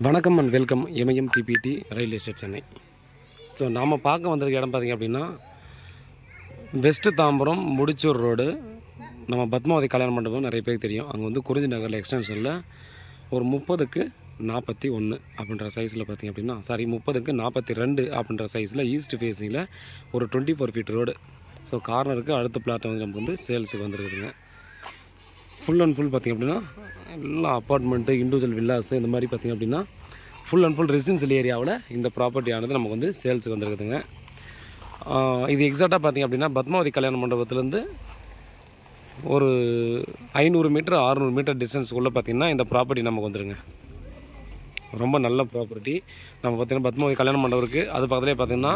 வணக்கம் and welcome MIM DBT railway estate Chennai. So நாம் பார்க்க வந்திருக்க இடம் பார்த்திங்க அப்படின்னா வெஸ்ட்டு தாம்பரம் முடிச்சூர் ரோடு. நம்ம பத்மாவதி கல்யாண மண்டபம் நிறைய பேருக்கு தெரியும். அங்கே வந்து குறிஞ்சி நகரில் எக்ஸ்டென்ஷனில் ஒரு 30:41 அப்படின்ற சைஸில் பார்த்திங்க அப்படின்னா 30:42 அப்படின்ற சைஸில் ஈஸ்ட் ஃபேஸிங்கில் ஒரு 24 ஃபீட் ரோடு. ஸோ கார்னருக்கு அடுத்த பிளாட்டை வந்து நமக்கு வந்து சேல்ஸுக்கு வந்துருக்குதுங்க. ஃபுல் அண்ட் ஃபுல் பார்த்திங்க அப்படின்னா எல்லாம் அப்பார்ட்மெண்ட்டு, இண்டிவிஜுவல் வில்லாஸு இந்த மாதிரி பார்த்திங்க அப்படின்னா ஃபுல் அண்ட் ஃபுல் ரெசிடென்ஷியல் ஏரியாவில் இந்த ப்ராப்பர்ட்டியானது நமக்கு வந்து சேல்ஸுக்கு வந்துருக்குதுங்க. இது எக்ஸாக்டாக பார்த்திங்க அப்படின்னா பத்மாவதி கல்யாண மண்டபத்துலேருந்து ஒரு 500 மீட்டர் 600 மீட்டர் டிஸ்டன்ஸுக்குள்ளே பார்த்திங்கன்னா இந்த ப்ராப்பர்ட்டி நமக்கு வந்துடுங்க. ரொம்ப நல்ல ப்ராப்பர்ட்டி. நம்ம பார்த்திங்கன்னா பத்மாவதி கல்யாண மண்டபம் இருக்குது. அது பக்கத்துலேயே பார்த்திங்கன்னா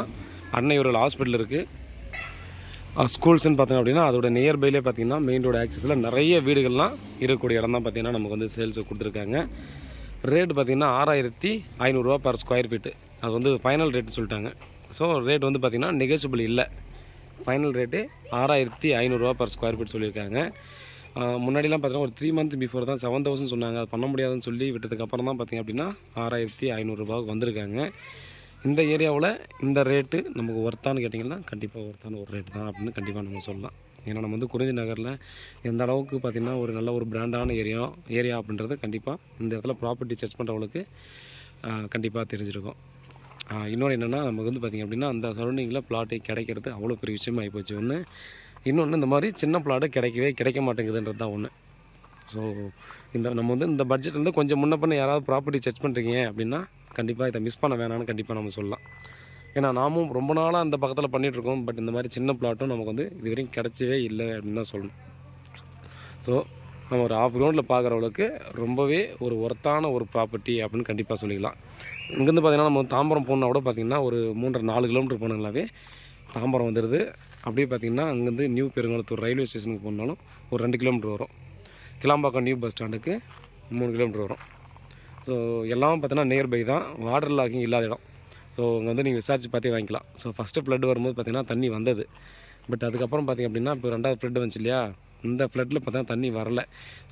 அன்னையூரில் ஹாஸ்பிட்டல் இருக்குது. ஸ்கூல்ஸ்ன்னு பார்த்தோம் அப்படின்னா அதோட நியர்பைலே பார்த்திங்கன்னா மெயின் ரோடு ஆக்சஸில் நிறைய வீடுகள்லாம் இருக்கக்கூடிய இடம் தான் பார்த்திங்கன்னா நமக்கு வந்து சேல்ஸுக்கு கொடுத்துருக்காங்க. ரேட்டு பார்த்திங்கன்னா 6500 ரூபா பர் ஸ்கொயர் ஃபீட்டு. அது வந்து ஃபைனல் ரேட்டு சொல்லிட்டாங்க. ஸோ ரேட் வந்து பார்த்திங்கன்னா நெகோஷியபிள் இல்லை. ஃபைனல் ரேட்டு 6500 ரூபா பர் ஸ்கொயர் ஃபீட் சொல்லியிருக்காங்க. முன்னாடிலாம் பார்த்தீங்கன்னா ஒரு 3 மந்த் பிஃபோர் தான் 7000 சொன்னாங்க. அது பண்ண முடியாதுன்னு சொல்லி விட்டதுக்கப்புறம் தான் பார்த்திங்க அப்படின்னா 6500 ரூபாவுக்கு வந்திருக்காங்க. இந்த ஏரியாவில் இந்த ரேட்டு நமக்கு ஒர்த்தான்னு கேட்டிங்கன்னா கண்டிப்பாக ஒர்த்தான ஒரு ரேட்டு தான் அப்படின்னு கண்டிப்பாக நம்ம சொல்லலாம். ஏன்னா நம்ம வந்து குறிஞ்சி நகரில் எந்த அளவுக்கு பார்த்திங்கன்னா ஒரு நல்ல ஒரு பிராண்டான ஏரியா அப்படின்றது கண்டிப்பாக இந்த இடத்துல ப்ராப்பர்ட்டி சர்ச் பண்ணுறவங்களுக்கு கண்டிப்பாக தெரிஞ்சிருக்கும். இன்னொன்று என்னென்னா நமக்கு வந்து பார்த்திங்க அப்படின்னா அந்த சரௌண்டிங்கில் பிளாட்டு கிடைக்கிறது அவ்வளோ பெரிய விஷயமா ஆகிப்போச்சு. இன்னொன்று இந்த மாதிரி சின்ன பிளாட்டு கிடைக்க மாட்டேங்குதுன்றது தான் ஒன்று. ஸோ நம்ம வந்து இந்த பட்ஜெட் வந்து கொஞ்சம் முன்ன பண்ண யாராவது ப்ராப்பர்ட்டி சர்ச் பண்ணுறீங்க அப்படின்னா கண்டிப்பாக இதை மிஸ் பண்ண வேணான்னு கண்டிப்பாக நம்ம சொல்லலாம். ஏன்னா நாமும் ரொம்ப நாளாக அந்த பக்கத்தில் பண்ணிகிட்ருக்கோம். பட் இந்த மாதிரி சின்ன பிளாட்டும் நமக்கு வந்து இது வரைக்கும் கிடச்சவே இல்லை அப்படின்னு தான் சொல்லணும். ஸோ நம்ம ஒரு ஆஃப் கிரவுண்டில் பார்க்குறவங்களுக்கு ரொம்பவே ஒரு ஒர்த்தான ஒரு ப்ராப்பர்ட்டி அப்படின்னு கண்டிப்பாக சொல்லிக்கலாம். இங்கேருந்து பார்த்திங்கன்னா நம்ம தாம்பரம் போனால் கூட பார்த்திங்கன்னா ஒரு 3.5-4 கிலோமீட்டர் போனாங்களாவே தாம்பரம் வந்துடுது. அப்படியே பார்த்திங்கன்னா அங்கேருந்து நியூ பெருங்குளத்தூர் ரயில்வே ஸ்டேஷனுக்கு போனாலும் ஒரு 2 கிலோமீட்டர் வரும். கிளாம்பாக்கம் நியூ பஸ் ஸ்டாண்டுக்கு 3 கிலோமீட்டர் வரும். ஸோ எல்லாம் பார்த்தீங்கன்னா நியர்பை தான். வாட்டர் லாக்கிங் இல்லாத இடம். ஸோ அங்கே வந்து நீங்கள் விசாரிச்சு பார்த்தே வாங்கிக்கலாம். ஸோ ஃபஸ்ட்டு ஃப்ளட் வரும்போது பார்த்திங்கன்னா தண்ணி வந்தது. பட் அதுக்கப்புறம் பார்த்திங்க அப்படின்னா இப்போ 2வது ஃப்ளட் வந்துச்சு இல்லையா, இந்த ஃப்ளட்டில் பார்த்தா தண்ணி வரலை.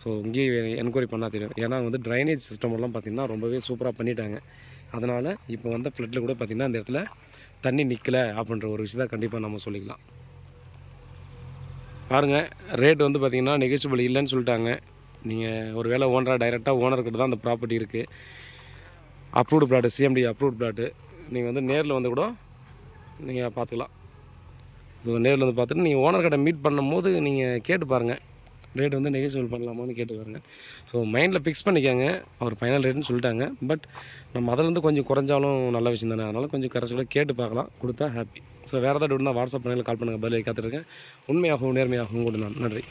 ஸோ இங்கேயே என்கொயரி பண்ணால் தெரியும். ஏன்னா வந்து ட்ரைனேஜ் சிஸ்டமெல்லாம் பார்த்திங்கன்னா ரொம்பவே சூப்பராக பண்ணிட்டாங்க. அதனால் இப்போ வந்த ஃப்ளட்டில் கூட பார்த்திங்கன்னா இந்த இடத்துல தண்ணி நிற்கலை அப்படின்ற ஒரு விஷயத்தை கண்டிப்பாக நம்ம சொல்லிக்கலாம். பாருங்கள், ரேட் வந்து பார்த்திங்கன்னா நெகோஷியபிள் இல்லைன்னு சொல்லிட்டாங்க. நீங்கள் ஒரு வேளை டைரெக்டாக ஓனர்கிட்ட தான் அந்த ப்ராப்பர்ட்டி இருக்குது. Approved plot, CMD approved plot. நீங்கள் வந்து நேரில் வந்து கூட நீங்கள் பார்த்துக்கலாம். ஸோ நேரில் வந்து பார்த்துட்டு நீங்கள் ஓனர்கிட்ட மீட் பண்ணும்போது நீங்கள் கேட்டு பாருங்கள், ரேட் வந்து நெகோஷியபிள் பண்ணலாமான்னு கேட்டு பாருங்கள். ஸோ மைண்டில் ஃபிக்ஸ் பண்ணிக்காங்க. அவர் ஃபைனல் ரேட்டுன்னு சொல்லிட்டாங்க. பட் நம்ம அதிலேருந்து கொஞ்சம் குறைஞ்சாலும் நல்ல விஷயம் தானே. அதனால் கொஞ்சம் கரெக்டாக கேட்டு பார்க்கலாம். கொடுத்தா ஹாப்பி. ஸோ வேறு ஏதாவது டவுட்னா வாட்ஸ்அப் பண்ணியில் கால் பண்ணுங்கள். பதில் காத்துருக்கேன். உண்மையாகவும் நேர்மையாகவும் கூட நான் நன்றி.